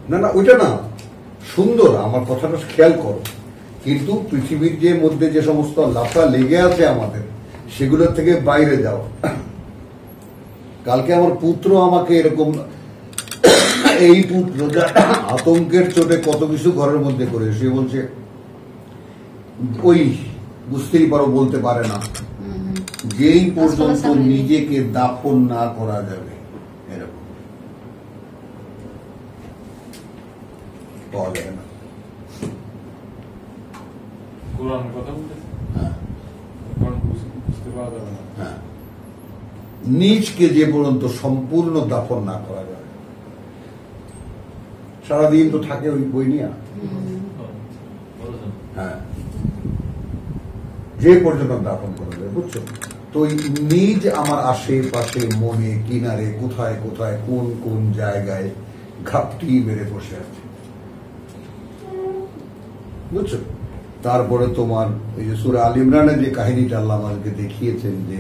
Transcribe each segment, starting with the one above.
না না ওইটা না সুন্দর, আমার কথাটা খেয়াল করো, কিন্তু পৃথিবীর যে মধ্যে যে সমস্ত লাফা লেগে আছে আমাদের, সেগুলোর থেকে বাইরে যাও। কালকে আমার পুত্র আমাকে এরকম, এই পুত্র আতঙ্কের চোটে কত কিছু ঘরের মধ্যে করে, সে বলছে ওই বুঝতেই পারো বলতে পারে না, যেই পর্যন্ত নিজেকে দাফন না করা যাবে এরকম পাওয়া যাবে না। হ্যাঁ, নিজকে যে পর্যন্ত সম্পূর্ণ দাফন না করা যাবে, সারাদিন তো থাকে ওই বই নিয়ে। হ্যাঁ, যে পর্যন্ত দাফন করা যাবে, বুঝছো তো? নিজ আমার আশেপাশে মনে কিনারে কোথায় কোথায় কোন কোন জায়গায় ঘাপটি মেরে বসে আছে, বুঝছো? তারপরে তোমার ওই যে সূরা আল ইমরানের যে কাহিনীটা আল্লাহ আমাদেরকে দেখিয়েছেন, যে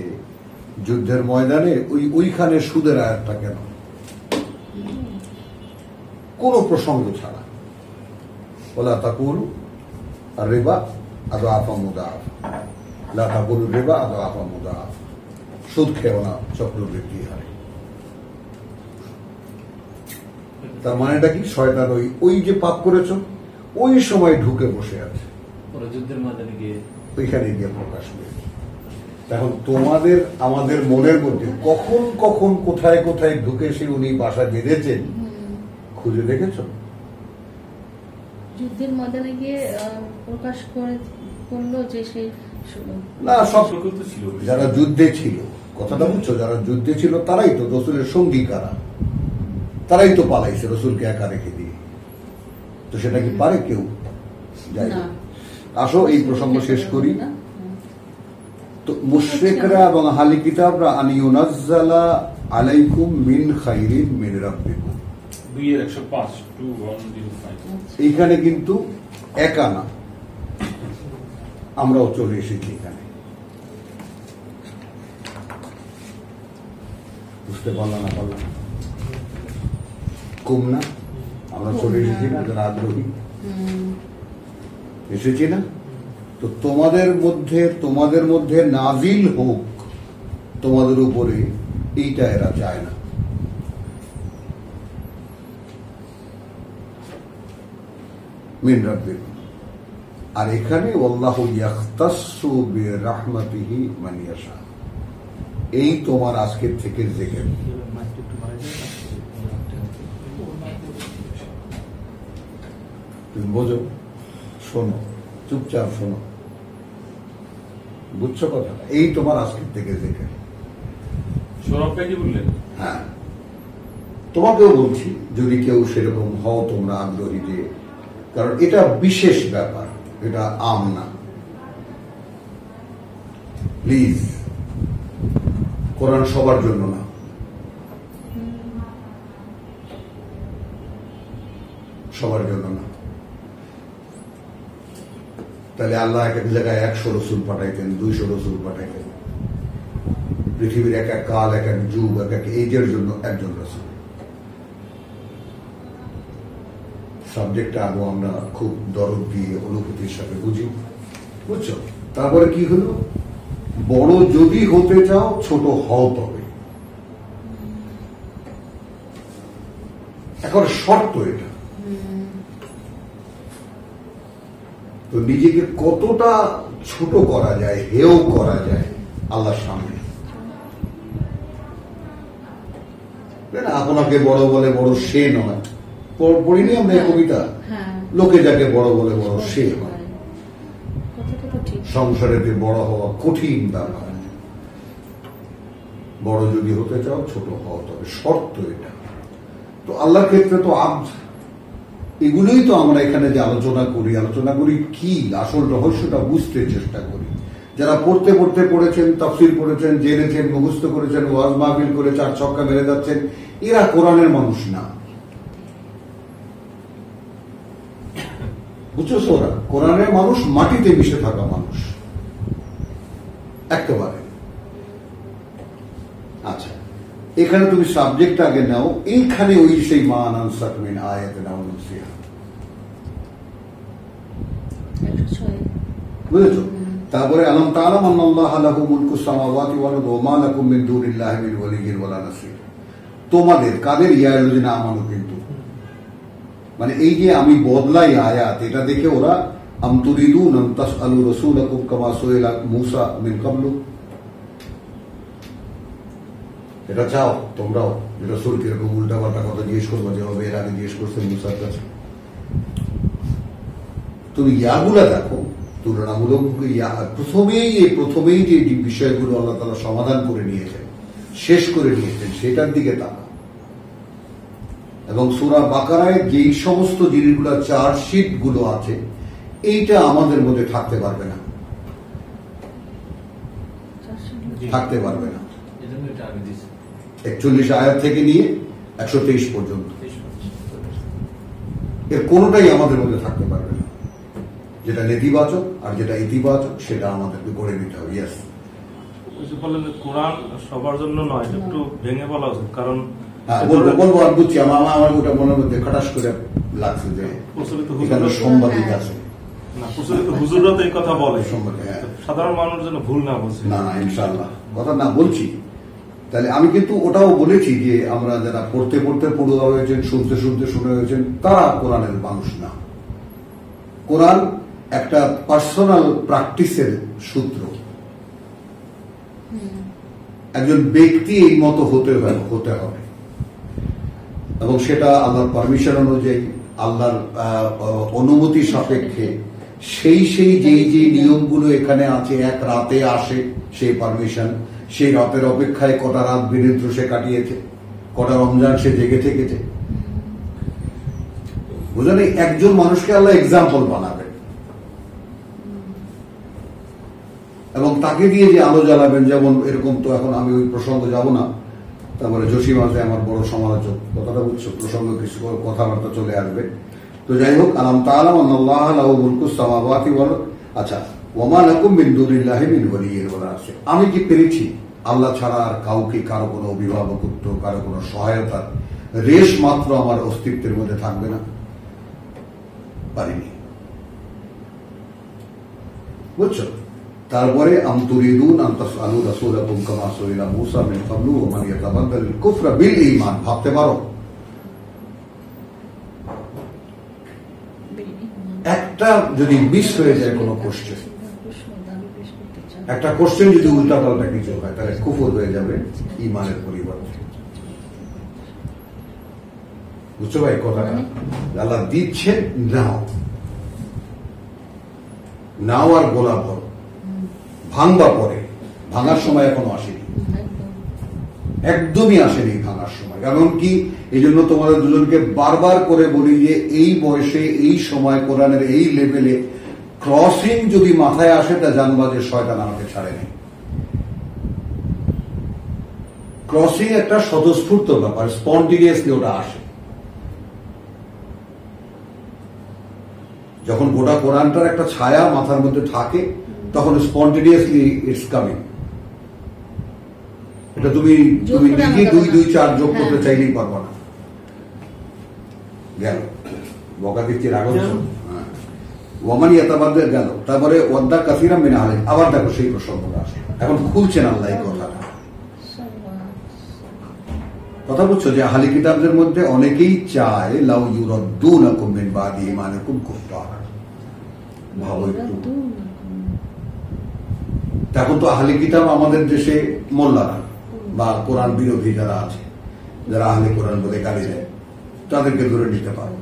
যুদ্ধের ময়দানে ওইখানে সুদের আয়াতটা কেন, কোন প্রসঙ্গ ছাড়া, ওলা তাকুলু আর রিবা আযআফা মুদাআফ, লা তাকুলু রিবা আযআফা মুদাআফ, সুদ খেও না চক্রবৃদ্ধি হারে। তার মানেটা কি? শয়তান ওই যে পাপ করেছ ওই সময় ঢুকে বসে আছে, যুদ্ধের ময়দানে গিয়ে ওইখানে গিয়ে প্রকাশ পেয়েছে। এখন তোমাদের আমাদের মনের মধ্যে কখন কখন কোথায় কোথায় ঢুকে সে উনি বাসা বেঁধেছেন, খুঁজে দেখেছ? যুদ্ধের ময়দানে গিয়ে প্রকাশ করলো যে সেই না, সব যারা যুদ্ধে ছিল, কথাটা বুঝছো, যারা যুদ্ধে ছিল তারাই তো রসুলের সঙ্গী, কারা তারাই তো পালাইছে রসুলকে একা রেখে দিয়ে। তো সেটা কি পারে কেউ? যাই আসো এই প্রসঙ্গ শেষ করি। তো মুশরিকরা এবং আহলে কিতাবরা আন ইউনাজ্জালা আলাইকুম মিন খাইরিন মিন রাব্বিকুম, 2:105 এইখানে কিন্তু একা না, আমরাও চলে এসেছি এখানে, বুঝতে পারলাম না? পারলাম কম না? আমরা চলে এসেছি না? যারা আগ্রহী এসেছি না? তো তোমাদের মধ্যে নাজিল হোক তোমাদের উপরে, এইটা এরা চায় না। মিন রাব্বিকুম, আর এখানে আল্লাহু ইয়াখতাসসু বিরাহমাতিহি মান ইয়াশা, এই তোমার আজকের থেকে জিকির। তুমি বোঝো, শোনো, চুপচাপ শোনো, বুঝছো কথা? এই তোমার আজকের থেকে জিকির। হ্যাঁ, তোমাকেও বলছি, যদি কেউ সেরকম হও তোমরা আগ্রহী, যে কারণ এটা বিশেষ ব্যাপার, এটা আম না। প্লিজ, কোরআন সবার জন্য না, সবার জন্য না। তাহলে আল্লাহ এক এক জায়গায় 100 রসুল পাঠাইতেন, 200 রসুল পাঠাইতেন, পৃথিবীর এক এক কাল, এক এক যুগ, এক এক এজের জন্য একজন রসুল। সাবজেক্টটা আরো আমরা খুব দরদ দিয়ে অনুভূতির সাথে বুঝি, বুঝছো? তারপরে কি হলো, বড় যদি হতে চাও ছোট হও, তবে এখন শর্ত এটা। তো নিজেকে কতটা ছোট করা যায়, হেয় করা যায় আল্লাহর সামনে, আপনাকে বড় বলে বড় সে নয়। পড়িনি আমরা এই কবিতা, লোকে যাকে বড় বলে বড় সে হয়। সংসারেতে বড় হওয়া কঠিন ব্যাপার। বড় যদি হতে চাও ছোট হও, তবে শর্ত এটা। তো আল্লাহর ক্ষেত্রে তো এগুলোই তো আমরা এখানে যে আলোচনা করি কি আসল রহস্যটা বুঝতে চেষ্টা করি। যারা পড়তে পড়েছেন, তাফসীর পড়েছেন, জেনেছেন, মুখস্থ করেছেন, ওয়াজ মাহফিল করে 4 ছক্কা মেরে যাচ্ছেন, এরা কোরআনের মানুষ না, বুঝছো? ওরা কোরআনের মানুষ, মাটিতে মিশে থাকা মানুষ একেবারে। আচ্ছা, এখানে তুমি সাবজেক্ট আগে নাও, এইখানে ওই সেই মান আনসার মিন আয়াত নাও নুসিহা, 106 বুঝেছো? তারপরে আলম তাআলাম আন্নাল্লাহা লাহু মুলকুস সামাওয়াতি ওয়াল আরদি ওয়া মা লাকুম মিন দুনিল্লাহি মিন ওয়ালিয়্যিন ওয়ালা নাসীর। তোমাদের কাদের ইয়ালুযিনা আমানু, কিন্তু মানে এই যে আমি বদলাই আয়াত, এটা দেখে ওরা আম তুরিদুন আন তাসআলু রাসূলাকুম কামা সুইলা মূসা মিন ক্বাবলু, এটা চাও তোমরাও যে রাসূলকে এরকম উল্টাপাল্টা কথা জিজ্ঞেস করবো যেভাবে এর আগে জিজ্ঞেস করছে মূসার কাছে। তুমি ইয়াগুলা দেখো তুলনামূলক, প্রথমেই যে বিষয়গুলো আল্লাহ তাআলা সমাধান করে নিয়েছেন, শেষ করে নিয়েছেন, সেটার দিকে তাকাও। এবং সূরা বাকারায় যেই সমস্ত জিনিসগুলো চার্জশিট গুলো আছে, এইটা আমাদের মধ্যে থাকতে পারবে না, থাকতে পারবে না। 41 আয়াত থেকে নিয়ে 123 পর্যন্ত এর কোনোটাই আমাদের মধ্যে থাকতে পারবে না। যেটা নেতিবাচক আর যেটা ইতিবাচক সেটা আমাদেরকে করে নিতে হবে। ইয়েস, বললেন কোরআন সবার জন্য নয়, একটু ভেঙে বলা উচিত, কারণ বলবো আর বুঝছি, আমার ওটা মনের মধ্যে খটাস করে লাগছে যে এখানে সাংবাদিক আছে না, প্রচলিত হুজুররা তো এই কথা বলে, হ্যাঁ। সাধারণ মানুষ যেন ভুল না বলছে। না না, ইনশাআল্লাহ কথা না বলছি। তাহলে আমি কিন্তু ওটাও বলেছি যে আমরা যারা পড়তে পড়তে পড়ুয়া হয়েছেন, শুনতে শুনতে শুনে হয়েছেন, তারা কোরআনের মানুষ না। কোরআন একটা পার্সোনাল প্র্যাকটিসের সূত্র। একজন ব্যক্তি এই মতো হতে হবে, এবং সেটা আল্লাহর পারমিশন অনুযায়ী, আল্লাহর অনুমতি সাপেক্ষে সেই যে নিয়মগুলো এখানে আছে, এক রাতে আসে সেই পারমিশন, সেই রাতের অপেক্ষায় কটা রাত বিনিদ্র সে কাটিয়েছে, কটা রমজান সে জেগে থেকেছে, বুঝলেন? একজন মানুষকে আল্লাহ এক্সাম্পল বানাবেন এবং তাকে দিয়ে যে আলো জ্বালাবেন, যেমন এরকম তো এখন আমি ওই প্রসঙ্গ যাব না। তারপরে জসিম আছে আমার বড় সমালোচক, কথাটা বুঝছো, প্রসঙ্গ কিছু কথাবার্তা চলে আসবে। তো যাই হোক, আলাম তাআলাম আন্নাল্লাহা লাহু মুলকুস সামাওয়াতি ওয়াল আরদ, আচ্ছা, ওয়া মা লাকুম মিন দুনিল্লাহি মিন ওয়ালিয়্যিন ওয়ালা নাসীর। আমি কি পেরেছি আল্লাহ ছাড়া আর কাউকে, কারো কোনো অভিভাবকত্ব, কারো কোনো সহায়তা রেশ মাত্র আমার অস্তিত্বের মধ্যে থাকবে না? পারিনি, বুঝছো? তারপরে আম তুরিদুন আন তাসআলু রাসূলাকুম কামা সুইলা মূসা মিন ক্বাবলু ওয়া মান ইয়াতাবাদ্দালিল কুফরা বিল ঈমান। ভাবতে পারো, একটা যদি মিস হয়ে যায় কোনো কোশ্চেন, একটা কোশ্চেন যদি উল্টাপাল্টা কিছু হয়, তাহলে কুফর হয়ে যাবে ঈমানের পরিবর্তে। বুঝছো ভাই কথাটা? আল্লাহ দিচ্ছে, নাও আর গোলা ভরো, ভাঙবা পরে, ভাঙার সময় এখনো আসেনি, একদমই আসেনি ভাঙার সময়। কারণ কি, এই জন্য তোমাদের দুজনকে বারবার করে বলি যে এই বয়সে, এই সময়, কোরআনের এই লেভেলে ক্রসিং যদি মাথায় আসে, তা জানবা যে শয়তান আমাকে ছাড়েনি। ক্রসিং একটা স্বতঃস্ফূর্ত ব্যাপার, স্পন্টিনিয়াসলি ওটা আসে। যখন গোটা কোরআনটার একটা ছায়া মাথার মধ্যে থাকে, তখন স্পন্টিনিয়াসলি ইটস কামিং। এটা তুমি নিজে 2-2-4 যোগ করতে চাইলেই পারবো না। গেল বকা দিচ্ছি, রাগ হচ্ছে। ওয়ামান ইয়াতাবাদ্দাল গেল, তারপরে ওয়াদ্দা কাসীরাম মিন আহলি, আবার দেখো সেই প্রসঙ্গটা আসে। এখন খুলছেন আল্লাহ এই কথাটা। কথা বুঝছো যে আহলি কিতাবদের মধ্যে অনেকেই চায় লাউ ইউরাদ্দুনাকুম মিন বাদি ঈমানিকুম কুফারা। ভাবো একটু, এখন তো আহলি কিতাব আমাদের দেশে মোল্লারা বা কোরআন বিরোধী যারা আছে, যারা আহলি কোরআন বলে গালি দেয়, তাদেরকে ধরে নিতে পারবো।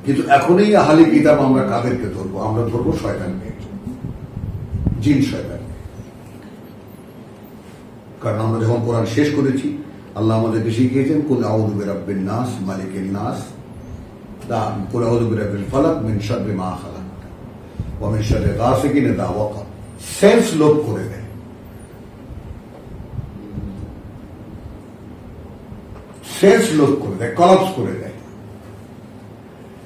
কিন্তু এখন এই আহলি কিতাব আমরা কাদেরকে ধরবো? আমরা ধরবো শয়তানকে, জিন শয়তানকে। কারণ আমরা যখন কোরআন শেষ করেছি, আল্লাহ আমাদেরকে শিখিয়েছেন কুল আউযু বিরাব্বিন নাস মালিকিন নাস, কুল আউযু বিরাব্বিল ফালাক মিন শাররি মা খালাক ওয়া মিন শাররি গাসিকিন ইযা ওয়াকা। সেন্স লোপ করে দেয়, সেন্স লোপ করে দেয়, কলাপস করে দেয়।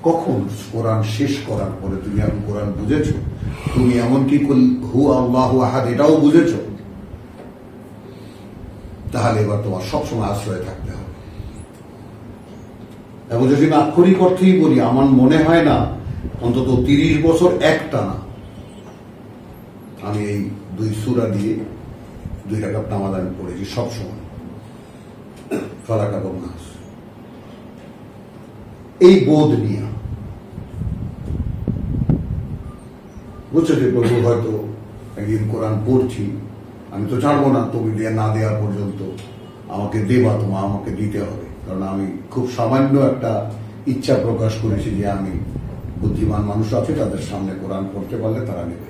কখন? কোরআন শেষ করার পরে। তুমি এখন কোরআন বুঝেছো, তুমি এমনকি হু আল্লাহু আহাদ এটাও বুঝেছো, তাহলে এবার তোমার সবসময় আশ্রয় থাকতে হবে। এবং যদি আমি আক্ষরিক অর্থেই বলি, আমার মনে হয় না অন্তত 30 বছর একটানা আমি এই 2 সূরা দিয়ে 2 রাকাত নামাজ আমি পড়েছি সবসময়, ফালাক এবং নাস। এই বোধ নিয়ে বুঝছো যে প্রভু হয়তো একদিন কোরআন পড়ছি, আমি তো ছাড়বো না তুমি দিয়ে না দেওয়া পর্যন্ত, আমাকে দেবা, তোমার আমাকে দিতে হবে। কারণ আমি খুব সামান্য একটা ইচ্ছা প্রকাশ করেছি যে আমি বুদ্ধিমান মানুষ আছে, তাদের সামনে কোরআন পড়তে পারলে তারা নেবে।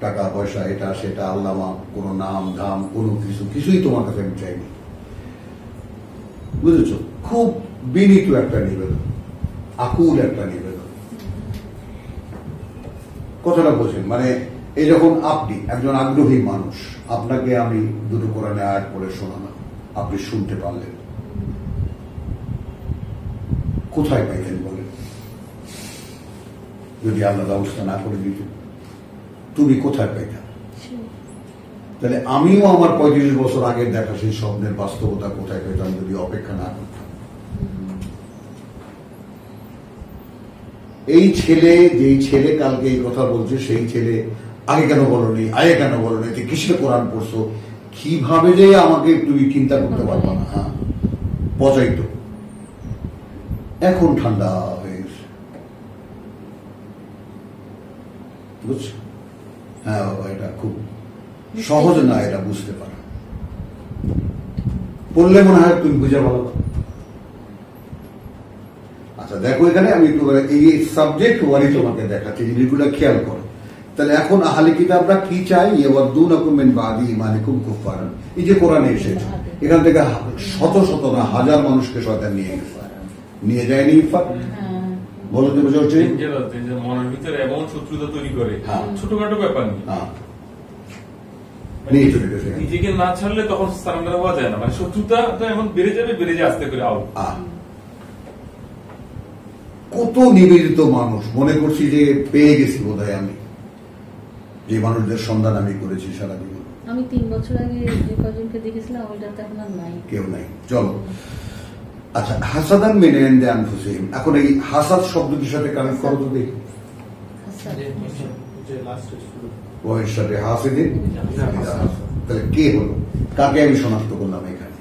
টাকা পয়সা এটা সেটা আল্লামা কোন নাম ধাম কোনো কিছুই তোমার কাছে আমি চাইনি, বুঝেছো? খুব বিনীত একটা নিবেদন, আকুল একটা নিবেদন। কথাটা বোঝেন? মানে এই যখন আপনি একজন আগ্রহী মানুষ, আপনাকে আমি 2 কোরআনে আয়াত পড়ে শোনালাম, আপনি শুনতে পারলেন, কোথায় পাইলেন বলেন? যদি আল্লাহ ব্যবস্থা না করে দিতেন, তুমি কোথায় পাইতেন? তাহলে আমিও আমার 35 বছর আগের দেখা সেই স্বপ্নের বাস্তবতা কোথায় পেতাম যদি অপেক্ষা না করতাম? এই ছেলে, যেই ছেলে কালকে এই কথা বলছে, সেই ছেলে আগে কেন বলনি, আগে কেন বলনি, কিসের কোরআন পড়ছো, কিভাবে যে আমাকে তুমি চিন্তা করতে পারবা না। হ্যাঁ, পচাইতো, এখন ঠান্ডা হয়ে গেছে, বুঝছো? হ্যাঁ বাবা, এটা খুব সহজ না এটা বুঝতে পারা। পড়লে মনে হয় তুমি বুঝে ভালো। আচ্ছা দেখো, এখানে আমি এই সাবজেক্ট ওয়ারি তোমাকে দেখাচ্ছি, জিনিসগুলো খেয়াল করো। তাহলে এখন আহলে কিতাবরা কি চাই? ইয়াওয়াদুনাকুম মিন বাদি ঈমানিকুম কুফারান। এই যে কোরআনে এসেছে, এখান থেকে শত শত না হাজার মানুষকে শয়তান নিয়ে গেছে, নিয়ে যায়নি ইফাত? বলো তো, বুঝে হচ্ছে মনের ভিতরে এমন শত্রুতা তৈরি করে, হ্যাঁ, ছোটখাটো ব্যাপার নেই, হ্যাঁ, নিজেকে না ছাড়লে তখন সারেন্ডার হওয়া যায় না। মানে শত্রুতা এমন বেড়ে যাবে, বেড়ে যায় আস্তে করে আউট। কত নিবেদিত মানুষ মনে করছি যে পেয়ে গেছি বোধহয় আমি, যে মানুষদের সন্ধান আমি করেছি সারা জীবন। আমি 3 বছর আগে যে কজনকে দেখেছিলাম, ওইটাতে এখন আর নাই, কেউ নাই। চলো, আচ্ছা, হাসাদান মিন ইনদি আনফুসিহিম। এখন এই হাসাদ শব্দটির সাথে কানেক্ট করো তো দেখি। ওহের সাথে হাসিদিন, তাহলে কে হলো? কাকে আমি শনাক্ত করলাম এখানে?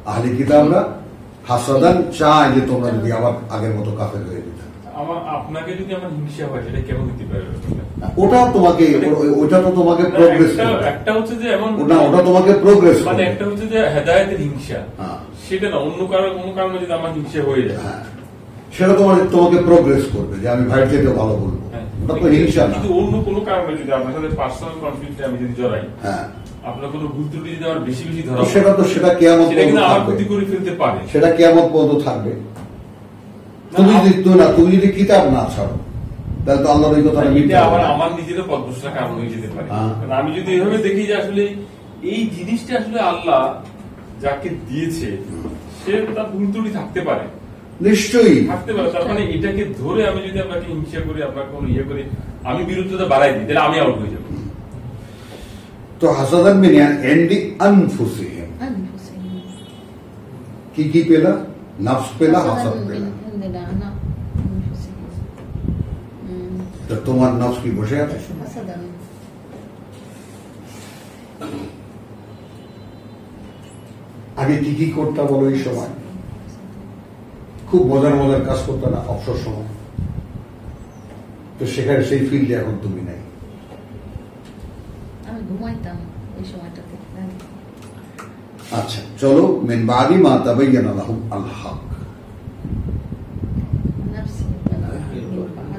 আহলে কিতাবরা হাসাদান চায় যে তোমরা যদি আবার আগের মতো কাফের হয়ে যেত। আপনাকে যদি আমার হিংসা হয়, সেটা কেমন হতে পারে? ওটা তোমাকে, ওটা তো তোমাকে প্রোগ্রেস, একটা হচ্ছে যে এমন না, ওটা তোমাকে প্রোগ্রেস, মানে একটা হচ্ছে যে হেদায়েতের হিংসা, সেটা না, অন্য কোনো কারণে যদি আমার হিংসা হয়ে যায়, সেটা তোমাকে প্রোগ্রেস করবে যে আমি ভাইয়ের চাইতে ভালো বলবো, ওটা তো হিংসা না। কিন্তু অন্য কোনো কারণে যদি আপনার সাথে পার্সোনাল কনফ্লিক্টে আমি যদি জড়াই, হ্যাঁ, আপনার কোনো ভুল ত্রুটি যদি আমার বেশি বেশি ধরা, সেটা কিয়ামত পর্যন্ত আমার ক্ষতি করে ফেলতে পারে, সেটা কিয়ামত পর্যন্ত থাকবে। তুমি যদি কিতাব না ছাড়ো, তাহলে তো আল্লাহর ওই কথা আমার নিজেরও পদভ্রষ্টের কারণ হয়ে যেতে পারে। আমি যদি এইভাবে দেখি যে আসলে এই জিনিসটা আসলে আল্লাহ যাকে দিয়েছে, সে তার ভুল ত্রুটি থাকতে পারে, নিশ্চয়ই থাকতে পারে। তার মানে এটাকে ধরে আমি যদি আপনাকে হিংসা করি, আপনাকে কোনো ইয়ে করি, আমি বিরুদ্ধতা বাড়াই দিই, তাহলে আমি আউট হয়ে যাবো। তো হাসাদান মিন ইনদি আনফুসিহিম, কি পেলা? নফস পেলা, হাসাদ পেলা। তো তোমার নফস কি বসে আছে? আগে কি করতে বলো? এই সময় খুব মজার কাজ করতে না, অবসর সময়। তো সেখানে সেই ফিল্ডে এখন তুমি নাই। আমি ঘুমাইতাম এই সময়টাতে। আচ্ছা চলো, মিন বাদি মা তাবায়্যানা লাহুম আল হক।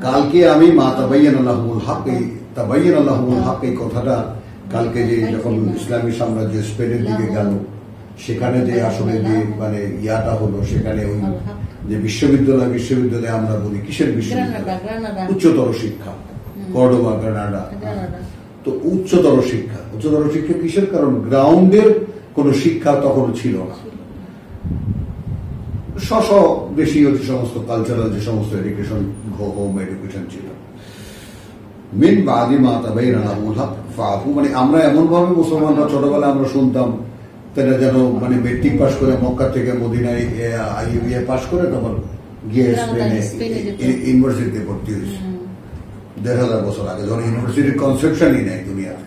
কালকে আমি মা তাবায়্যানা লাহুমুল হক, এই তাবায়্যানা লাহুমুল হক এই কথাটা কালকে যে যখন ইসলামী সাম্রাজ্য স্পেনের দিকে গেল, সেখানে যে আসলে যে মানে ইয়াটা হলো, সেখানে ওই যে বিশ্ববিদ্যালয়ে আমরা বলি কিসের বিশ্ববিদ্যালয়? উচ্চতর শিক্ষা, কর্ডোবা, গ্রানাডা। তো উচ্চতর শিক্ষা কিসের? কারণ গ্রাউন্ডের কোন শিক্ষা তখন ছিল না। দেশীয় যে সমস্ত কালচারাল যে সমস্ত এডুকেশন, হোম এডুকেশন ছিল, মিন বাদি মা তাবাইয়ানা লাহুমুল হক ফাআফু, মানে আমরা এমন ভাবে মুসলমানরা ছোটবেলায় আমরা শুনতাম, তারা যেন মানে মেট্রিক পাস করে মক্কা থেকে মদিনায় আইবিএ পাস করে তখন গিয়ে স্পেনে ইউনিভার্সিটিতে ভর্তি হয়েছে ১,৫০০ বছর আগে, যখন ইউনিভার্সিটির কনসেপশনই নেই দুনিয়াতে।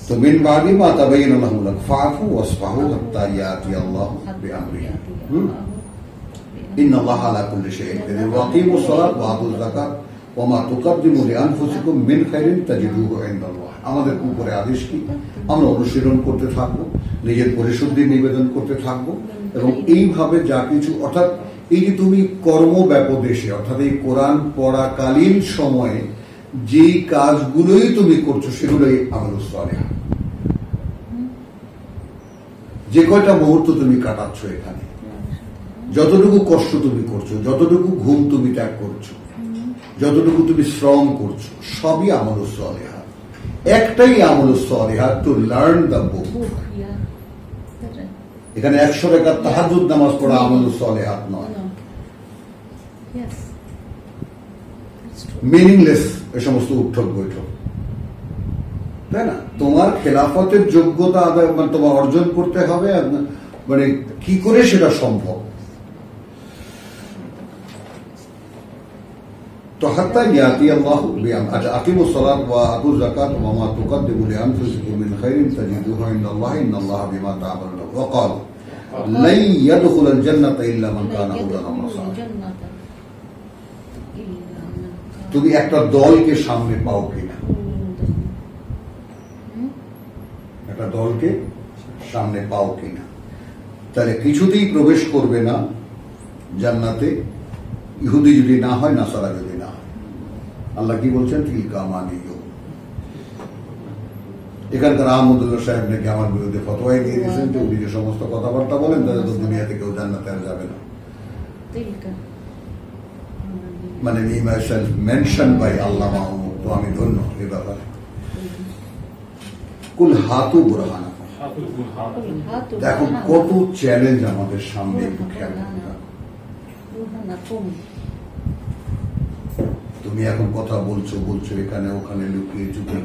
তো মিন বাদি মা তাবাইয়ানা লাহুমুল হক ফাআফু ওয়াসফাহু হাত্তা ইয়াতি আল্লাহু বিআমরিহি ইন্নাল্লাহা আলা কুল্লি শাইইন কাদির ওয়া আকিমুস সালাত ওয়া আতুজ যাকাত ওয়া মা তুকাদ্দিমু লিআনফুসিকুম মিন খাইরিন তাজিদুহু ইনদাল্লাহ। আমাদের উপরে আদেশ কি? আমরা অনুশীলন করতে থাকবো, নিজের পরিশুদ্ধি নিবেদন করতে থাকবো, এবং এইভাবে যা কিছু, অর্থাৎ এই যে তুমি কর্ম ব্যাপদেশে, অর্থাৎ এই কোরআন পড়াকালীন সময়ে যেই কাজগুলোই তুমি করছো সেগুলোই আমালুস সালিহ। যে কয়টা মুহূর্ত তুমি কাটাচ্ছ এখানে, যতটুকু কষ্ট তুমি করছো, যতটুকু ঘুম তুমি ত্যাগ করছো, যতটুকু তুমি শ্রম করছো, সবই আমালুস সালিহ। একটাই আমালুস সালিহ, টু লার্ন দ্য বুক। এখানে ১০০ রাকাত তাহাজ্জুদ নামাজ পড়া আমালুস সালিহ নয়, মিনিংলেস এই সমস্ত উঠক বৈঠক, তাই না? তোমার খেলাফতের যোগ্যতা আদায় তোমার অর্জন করতে হবে, মানে কি করে সেটা সম্ভব। তো হাত্তা ইয়াতি আল্লাহু বিআমরিহি, আচ্ছা, আকিমুস সালাত ওয়া আতুজ যাকাত ওয়া মা তুকাদ্দিমু লিআনফুসিকুম মিন খাইরিন তাজিদুহু ইনদাল্লাহি ইন্নাল্লাহা বিমা তা'মালুনা ওয়া ক্বাল লান ইয়াদখুলাল জান্নাতা ইল্লা মান কানা হুদান ওয়া সালাহ। তুমি একটা দলকে সামনে পাও কিনা, একটা দলকে সামনে পাও কিনা, তাহলে কিছুতেই প্রবেশ করবে না জান্নাতে, ইহুদি যদি না হয়, নাসারা যদি না হয়। আল্লাহ কি বলছেন? তিলকা মানিয়ু। এখানকার আহমদুল্লাহ সাহেব নাকি আমার বিরুদ্ধে ফতোয়াই দিয়ে দিয়েছেন যে উনি যে সমস্ত কথাবার্তা বলেন তাদের তো দুনিয়াতে কেউ জান্নাতে আর যাবে না। মানে মি মাইসেলফ মেনশন বাই আল্লাহ মাহমুদ, তো আমি ধন্য এ ব্যাপারে। কুল হাতু বুরহানাকুম, দেখো কত চ্যালেঞ্জ আমাদের সামনে, একটু খেয়াল করতে। তুমি এখন কথা বলছো এখানে ওখানে লুকিয়ে চুকিয়ে,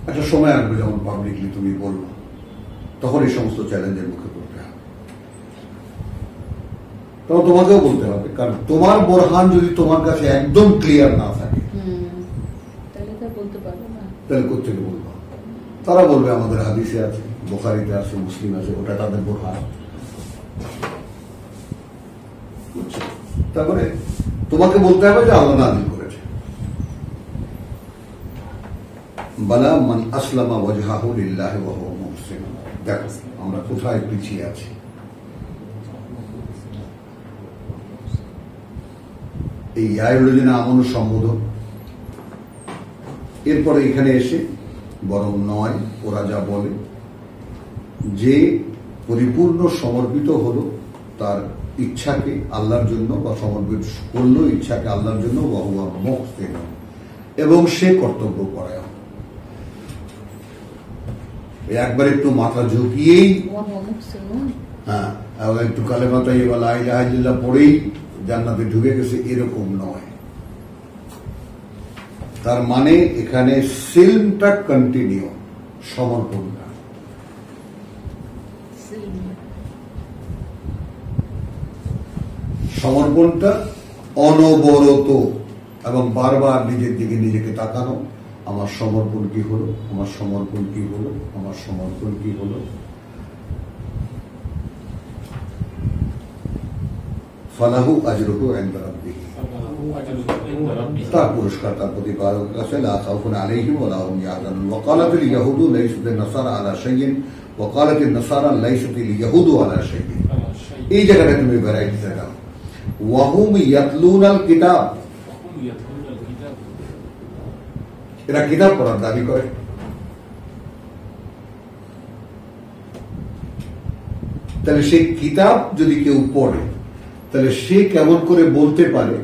একটা সময় আসবে যখন পাবলিকলি তুমি বলবো, তখন এই সমস্ত চ্যালেঞ্জের মুখে পড়তে হবে। তখন তোমাকেও বলতে হবে, কারণ তোমার বোরহান যদি তোমার কাছে একদম ক্লিয়ার না থাকে তাহলে কোথেকে বলবো? তারা বলবে আমাদের হাদিসে আছে, বুখারীতে আছে, মুসলিম আছে, ওটা তাদের বোরহান। তারপরে তোমাকে বলতে হবে যে আল্লাহ নাযিল করেছে। বালা মান আসলামা ওয়াজহাহু লিল্লাহি ওয়া হুয়া মুহসিন। দেখো আমরা কোথায় পিছিয়ে আছি। এই আয়োজনে আমানু সম্বোধন, এরপরে এখানে এসে বরং নয়, ওরা যা বলে যে পরিপূর্ণ সমর্পিত হলো তার ইচ্ছাকে আল্লাহর জন্য, বা সমর্পিত করলো ইচ্ছাকে আল্লাহর জন্য, ওয়া হুয়া মুহসিন, এবং সে কর্তব্য পরায়ণ। একবার একটু মাথা ঝুঁকিয়েই, হ্যাঁ, এবং একটু কালেমা তাইয়্যিবা লা ইলাহা ইল্লাল্লাহ পড়েই জান্নাতে ঢুকে গেছে, এরকম নয়। তার মানে এখানে সিলমটা কন্টিনিউ, সমর্পণটা। সমর্পণটা অনবরত এবং বারবার নিজের দিকে নিজেকে তাকানো, আমার সমর্পণ কি হলো, আমার সমর্পণ কি হলো, আমার সমর্পণ কি হলো। ফালাহু আজরুহু ইনদা রাব্বিহি, তার পুরস্কার তার প্রতিপালকের কাছে। লা খাউফুন আলাইহিম ওয়া লা হুম ইয়াহজানুন। ওয়া ক্বালাতিল ইয়াহুদু লাইসাতিন নাসারা আলা শাইইন ওয়া ক্বালাতিন নাসারা লাইসাতিল ইয়াহুদু আলা শাইইন। এই জায়গাটা তুমি ভ্যারাইটিটা দাও। ওয়া হুম ইয়াতলুনাল কিতাব, এরা কিতাব পড়ার দাবি করে। তাহলে সেই কিতাব যদি কেউ পড়ে, তাহলে সে কেমন করে বলতে পারে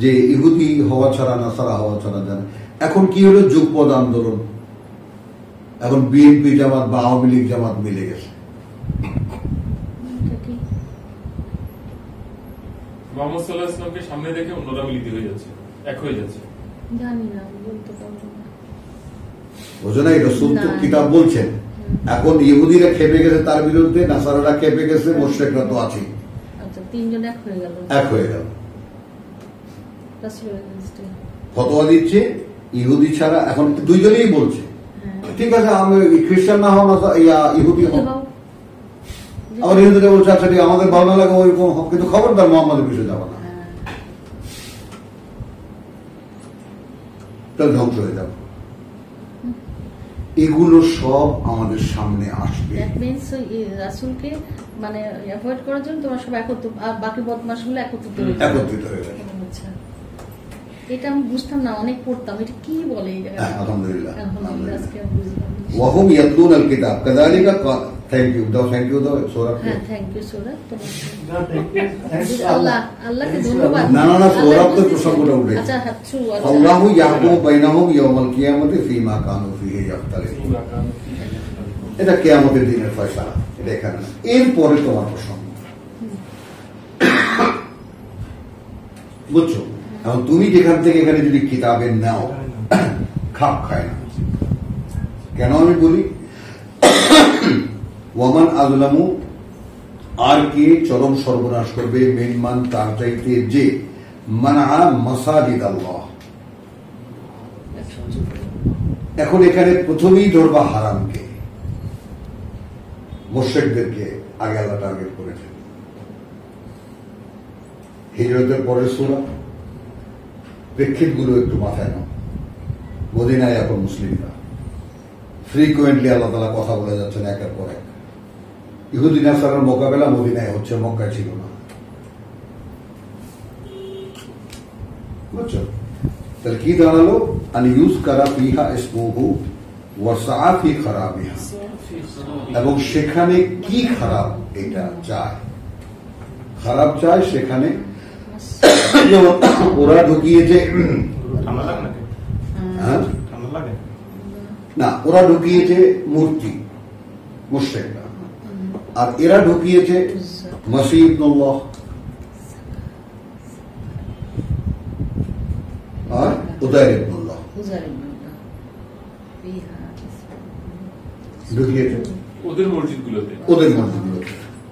যে ইহুদি হওয়া ছাড়া, নাসারা হওয়া ছাড়া জানে? এখন কি হলো, যুগপৎ আন্দোলন, এখন বিএনপি জামাত বা আওয়ামী লীগ জামাত মিলে গেছে। মুহাম্মদ সাল্লাল্লাহু আলাইহি ওয়াসাল্লামকে সামনে রেখে অন্যরা মিলিত হয়ে যাচ্ছে। এক হয়ে যাচ্ছে। জানি না, বলতে পারবো না। বোঝো না, রসুল তো না। কিতাব বলছেন। এখন ইহুদিরা খেপে গেছে তার বিরুদ্ধে, নাসারারা খেপে গেছে, মুশরিকরা তো আছে, আচ্ছা, তিনজন এক হয়ে গেল এক হয়ে গেল। রাসূলের against-এ। ফতোয়া দিচ্ছে ইহুদি ছাড়া, এখন দুইজনেই বলছে হ্যাঁ। ঠিক আছে আমি খ্রিস্টান না হন ইহুদি হন। এবং আবার ইহুদিরা বলছে আচ্ছা ঠিক আমাদের ভালো না লাগে ওইরকম হোক, কিন্তু খবরদার মোহাম্মদের বিষয়ে যাবো না, হ্যাঁ, তাহলে ধ্বংস হয়ে যাবে। এগুলো সব আমাদের সামনে আসবে। that means রাসূলকে মানে অ্যাভয়েড করার জন্য তোমরা সব একত্র, আর বাকি বদমাশগুলো একত্রিত হয়ে যাবে। একত্রিত হয়ে গেছে। আচ্ছা, এটা আমি বুঝতাম না, অনেক পড়তাম, এটা কি বলে এই জায়গায়। হ্যাঁ, আলহামদুলিল্লাহ। আলহামদুলিল্লাহ, আজকে আমি বুঝলাম। ওয়াহুম ইয়াতলুনাল কিতাব কাযালিকা থ্যাংক ইউ দাও, থ্যাংক ইউ দাও সূরা। হ্যাঁ, থ্যাংক ইউ সূরা। Thanks আল্লাহ, আল্লাহকে ধন্যবাদ। না, না, না, সূরা তো প্রসঙ্গটা উঠে। আচ্ছা, হাচ্ছু, আচ্ছা। আল্লাহু ইয়াহকুমু বাইনাহুম ইয়াওমাল কিয়ামাতি ফীমা কানু ফীহি ইয়াখতালিফুন। এটা কিয়ামতের দিনের ফয়সালা, এটা এখানে না। এরপরে তোমার প্রসঙ্গ বুঝছো? এখন তুমি যেখান থেকে এখানে যদি কিতাবের নাও, খাপ খায় না। কেন আমি বলি ওয়ামান আযলামু, আর কে চরম সর্বনাশ করবে, মিনমান তার চাইতে যে মানা মাসাজিদ আল্লাহ। এখন এখানে প্রথমেই ধরবা হারামকে, মুশরিকদেরকে আগে আল্লাহ টার্গেট করেছেন। হিজরতের পরের সূরা, প্রেক্ষিত গুলো একটু মাথায় নাও। মদিনায় এখন মুসলিমরা ফ্রিকুয়েন্টলি আল্লাহ তাআলা কথা বলে যাচ্ছেন একের পর এক। ইহুদি নাসারার মোকাবেলা মদিনায় হচ্ছে, মক্কায় ছিল না। বুঝছো? তাহলে কি দাঁড়ালো? আন ইউযকারা ফিহা ইসমুহু ওয়া সাআ ফি খারাবিহা, এবং সেখানে কি খারাপ এটা চায়, খারাপ চায় সেখানে। যেমন ওরা ঢুকিয়েছে, ঠান্ডা লাগে নাকি? হ্যাঁ ঠান্ডা লাগে? না, ওরা ঢুকিয়েছে মূর্তি, মুশরিকরা, আর এরা ঢুকিয়েছে মসীহ ইবনুল্লাহ আর উযাইর ইবনুল্লাহ উযাইর ইবনুল্লাহ। বিহা ঢুকিয়েছে ওদের মসজিদ গুলোতে, ওদের মসজিদগুলোতে।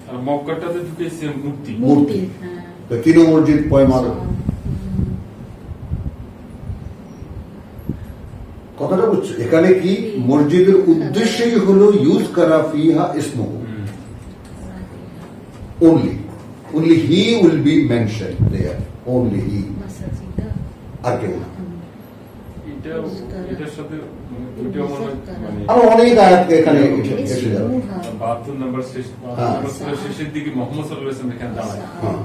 আর মক্কাটাতে ঢুকেছে মূর্তি। মূর্তি। হ্যাঁ। তো তিনও মসজিদ পয়মার। কথাটা বুঝছো? এখানে কি মসজিদের উদ্দেশ্যই হলো ইউজ করা ফিহা ইসমুহু, only he will be mentioned there, only he, মাসাজিদা। আর কেউ না। এটার সাথে দুইটা মনে হয় মানে আরো অনেক আয়াত এখানে এসে যাবে। 72 নম্বর হ্যাঁ। শেষের দিকে মোহাম্মদ সাল্লাল্লাহু আলাইহি ওয়াসাল্লাম এখানে দাঁড়ায়, হ্যাঁ,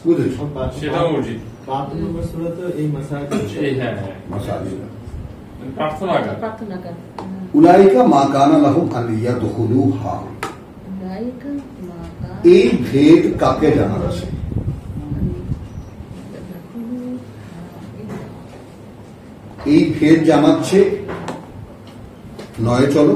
বুঝেছো? সেটাও মসজিদ। 72 নম্বর সূরাতে এই মাসাজিদ, এই হ্যাঁ হ্যাঁ, মাসাজিদ। মানে প্রার্থনাগার। প্রার্থনা কর। উলাইকা মা কানা লাহুম আন ইয়াদখুলুহা, উলাইকা মা কানা এই ভেদ কাকে জানার আছে? এই ভেদ জানাচ্ছে নয়। চলো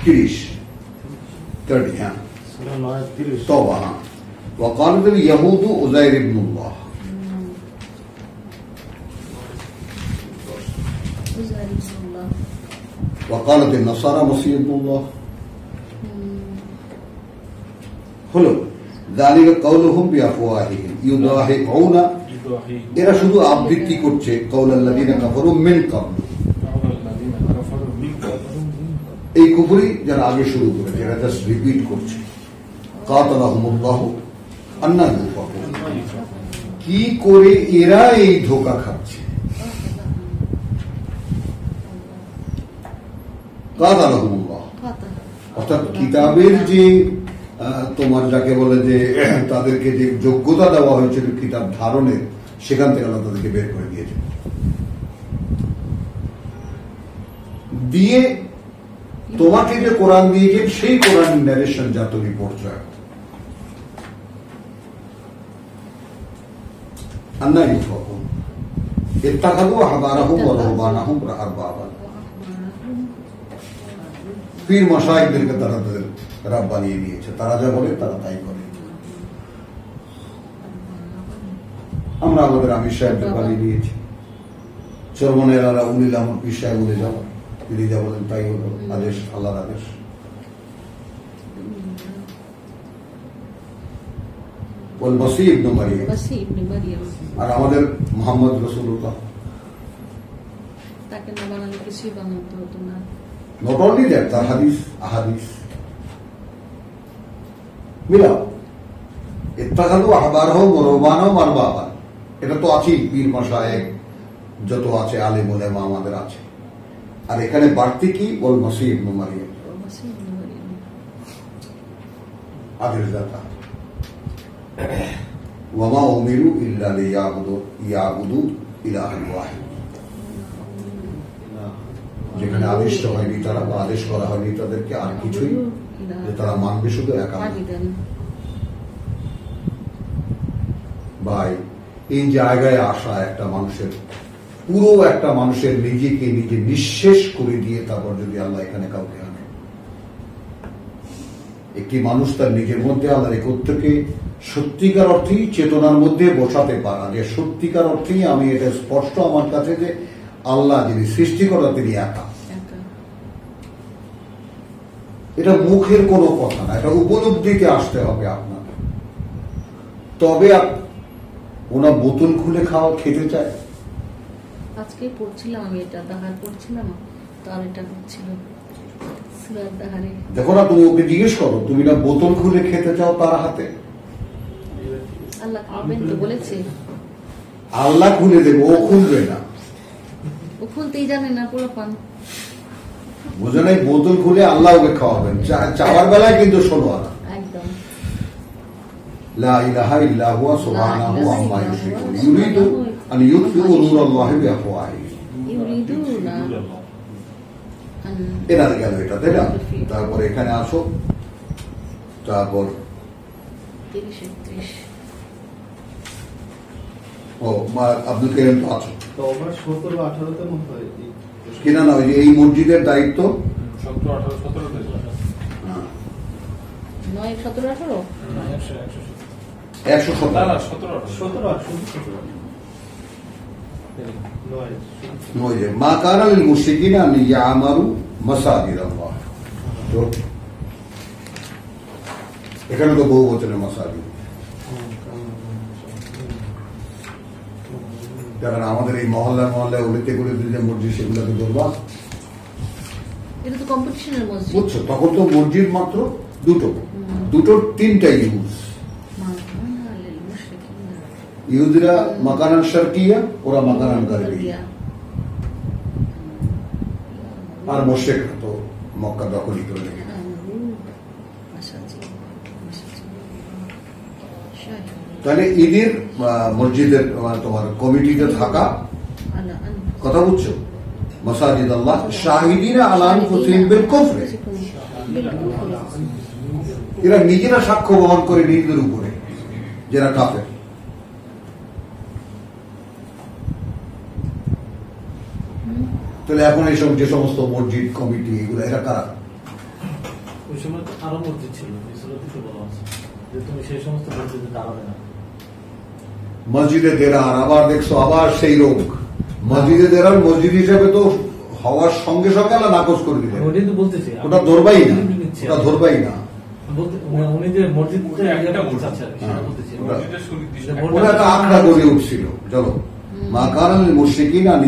তিরিশ 30, হ্যাঁ, সূরা 9:30। তওবা। হ্যাঁ, وقالت اليهود عزير ابن الله, উযাইর ইবনুল্লাহ। وقالت النصارى مسيح ابن الله। হলো ذلك قولهم بأفواههم يضاهئون, এরা শুধু আবৃত্তি করছে قول الذين كفروا من قبل, এই কুফরি যারা আগে শুরু করেছে এরা জাস্ট রিপিট করছে। قاتلهم আন্না ইউফাকুন, কি করে এরা এই ধোঁকা খাচ্ছে। কাতালাহুমুল্লাহ, অর্থাৎ কিতাবের যে তোমার যাকে বলে যে তাদেরকে যে যোগ্যতা দেওয়া হয়েছিল কিতাব ধারণের, সেখান থেকে আল্লাহ তাদেরকে বের করে দিয়েছে। দিয়ে তোমাকে যে কোরআন দিয়েছেন সেই কোরআন ন্যারেশন যা তুমি পড়ছো আন্না ইউফাকুন ইত্তাখাযু আহবারাহুম ওয়া রুহবানাহুম আরবাবা। পীর মাশায়েখদেরকে তারা তাদের রব বানিয়ে নিয়েছে, তারা যা বলে তারা তাই করে। আমরা আমাদের আমির সাহেবদের বানিয়ে নিয়েছি, চরমনেরা উলিল আমর পীর সাহেব উলি যাবো, তিনি যা বলেন তাই হলো, আদেশ আল্লাহর আদেশ। ওয়াল মসীহ ইবনে মারইয়াম, মাসীহ ইবনে মারইয়াম, আর আমাদের মুহাম্মদ রাসূলুল্লাহ, তাকে না বানালে কিছুই বানাতে হতো না। নট অনলি দ্যাট, তার হাদিস আহাদিস মিলাও। ইত্তাখাযু আহবারহুম ওয়া রুহবানাহুম আরবাবা, এটা তো আছেই, পীর মাশায়েখ যত আছে আলেম ওলামা আমাদের আছে। আর এখানে বাড়তি কি, ওয়াল মসীহ ইবনে মারইয়াম, মাসীহ ইবনে মারইয়াম আদেশ দাতা। ওয়া মা উমিরু ইল্লা লিয়াবুদু ইলাহান ওয়াহিদ, যেখানে আদেশ হয়নি তারা, বা আদেশ করা হয়নি তাদেরকে আর কিছুই, যে তারা মানবে শুধু এক আল্লাহ। ভাই, এই জায়গায় আসা একটা মানুষের, পুরো একটা মানুষের নিজেকে নিজে নিঃশেষ করে দিয়ে তারপর যদি আল্লাহ এখানে কাউকে আনে, একটি মানুষ তার নিজের মধ্যে আল্লাহর একত্বকে সত্যিকার অর্থেই চেতনার মধ্যে বসাতে পারা, যে সত্যিকার অর্থেই আমি এটা স্পষ্ট আমার কাছে যে আল্লাহ যিনি সৃষ্টিকর্তা তিনি একা। এটা মুখের কোনো কথা না, এটা উপলব্ধিতে আসতে হবে আপনার। তবে ওনা বোতল খুলে খেতে চায়। আজকে পড়ছিলাম আমি, এটা দাহার পড়ছিলাম, তার এটা হচ্ছিল সূরা দাহারে। দেখো না, তুমি ওকে জিজ্ঞেস করো, তুমি না বোতল খুলে খেতে চাও তার হাতে? আল্লাহ খাবেন তো বলেছে, আল্লাহ খুলে দেবে, ও খুলবে না। ও খুলতেই জানে না পুরো পান। বুঝে নাই, বোতল খুলে আল্লাহ ওকে খাওয়াবেন, চাওয়ার বেলায় কিন্তু শোনো না। একদম লা ইলাহা ইল্লা হুয়া সুবহানাহু আম্মা ইউশরিকুন ইউরিদু আন ইউতফিউ নূরাল্লাহি বিআফওয়াহিহিম। ইউরিদুনা এরা গেল এটা, তাই না? তারপর এখানে আসো, তারপর 30-31 ও আব্দুল করিম তো আছো তো আমরা 17-18 তে মনে হয় কিনা না? ওই যে এই মসজিদের দায়িত্ব 17, 18, 17 তে। 9, 17, 18 117 না না 17, 17 ওই যে মা কানা লিল মুশরিকিনা আন ইয়ামারু মাসাজিদ আল্লাহ। তো এখানে তো বহু বচনের মাসাজিদ, কারণ আমাদের এই মহল্লায় উলিতে গলিতে যে মসজিদ সেগুলোকে ধরবা, এটা তো কম্পিটিশনের মসজিদ। বুঝছো? তখন তো মসজিদ মাত্র দুটোর তিনটা ইউজ। ইহুদিরা মাকানান শারকিয়া, ওরা মাকানান গারবিয়া, আর মুশরিকরা তো মক্কা দখলই করে রেখেছে। তাহলে ঈদের মসজিদের তোমার কমিটিতে থাকা, কথা বুঝছো? মাসাজিদ আল্লাহ শাহিদিনা আলা আনফুসিহিম বিল কুফর, এরা নিজেরা সাক্ষ্য বহন করে নিজেদের উপরে যারা কাফের। তাহলে এখন এইসব যে সমস্ত মসজিদ কমিটি এগুলো এরা কারা? ওই সময় তো আরো মসজিদ ছিল, বলা আছে যে তুমি সেই সমস্ত মসজিদে দাঁড়াবে না। মসজিদে দেরার, আবার দেখছো আবার সেই রোগ। মসজিদে দেরার মসজিদ হিসাবে তো হওয়ার সঙ্গে সঙ্গে আল্লাহ নাকচ করে দিলেন। ওটাই তো বলতেছি, ওটা ধরবাই না, ওটা ধরবাই না। উনি যে মসজিদ একটা ওরা একটা আখড়া গড়ে উঠছিল। চলো, মা কানা লিল মুশরিকিনা আন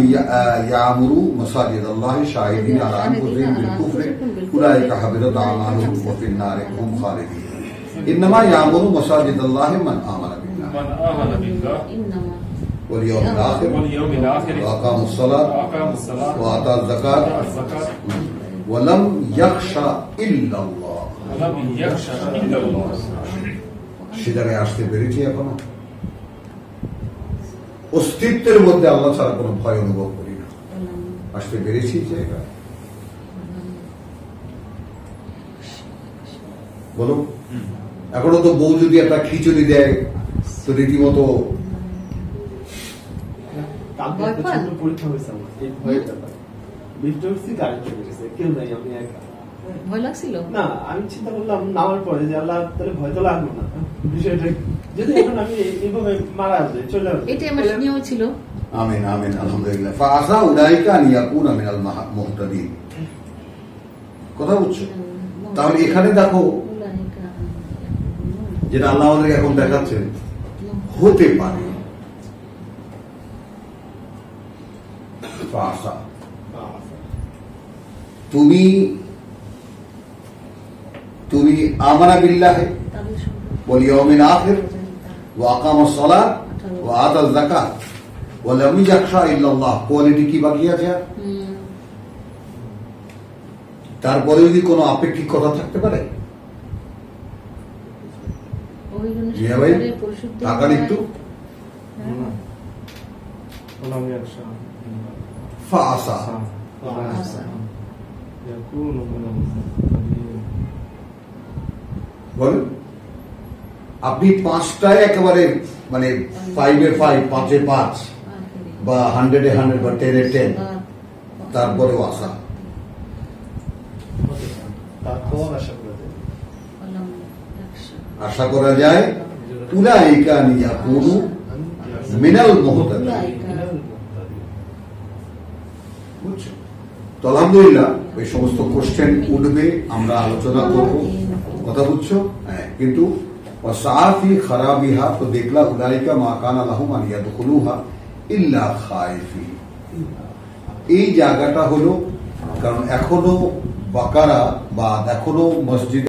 ইয়ামুরু মাসাজিদ আল্লাহি শাহিদিনা আলা আনফুসিহিম বিল কুফরি উলাইকা হাবিতাত আমালুহুম ওয়া ফিন নারি হুম খালিদিন। ইন্নামা ইয়ামুরু মাসাজিদ আল্লাহি মান আমানা বিল্লাহ من آمن بالله واليوم الآخر واليوم الآخر وأقاموا الصلاة وآتوا الزكاة ولم يخشى إلا الله ولم يخشى إلا الله। সেখানে আসতে পেরেছি এখনো? অস্তিত্বের মধ্যে আল্লাহ ছাড়া কোনো ভয় অনুভব করি না। আসতে পেরেছি জায়গায়। বলো, এখনো তো বউ যদি একটা খিচুড়ি দেয় তো রীতিমতো কালকে ভয় একটা পান? ছোট পরীক্ষা হয়েছে আমার, এই ভয়ের ব্যাপারে। লিফটে উঠছি, গাড়ি চলে গেছে, কেউ নাই, আমি একা। ভয় লাগছিল? না, আমি চিন্তা করলাম নামার পরে যে আল্লাহ, তাহলে ভয় তো লাগলো না বিষয়টা, যদি এখন আমি এইভাবে মারা যাই, চলে আসবে। এটাই আমার নিয়ম ছিল। আমিন আমিন আলহামদুলিল্লাহ। ফাআসা উলাইকা আন ইয়াকুনা মিনাল মুহতাদিন। কথা বুঝছো? তাহলে এখানে দেখো যেটা আল্লাহ আমাদেরকে এখন দেখাচ্ছেন, হতে পারে ফাআসা, তুমি আমানা বিল্লাহি ওয়াল ইয়াউমিল আখির ওয়া আকামাস সালাত ওয়া আতাজ যাকাত ওয়া লাম ইয়াখশা ইল্লাল্লাহ। কোয়ালিটি কি বাকি আছে? তারপরে যদি কোনো আপেক্ষিক কথা থাকতে পারে? জিয়া ভাই টাকার একটু আমি একশো ফাআসা। বলেন আপনি পাঁচটায় একেবারে মানে 5-এ 5, 5-এ 5 বা 100-এ 100 বা 10-এ 10, তারপরেও আশা। তারপর আশা করে দেয়। আশা করা যায় উলাইকা আন ইয়াকুনু মিনাল মুহতাদিন। বুঝছো? তো আলহামদুলিল্লাহ এই সমস্ত কোশ্চেন উঠবে, আমরা আলোচনা করব, কথা বুঝছো? হ্যাঁ, কিন্তু ওয়াসাফি খারাবিহা, তো দেখলা উলাইকা মা কানা লাহুম আন ইয়াদখুলুহা ইল্লা খাইফিন। এই জায়গাটা হলো, কারণ এখনো বাকারা বা এখনো মসজিদ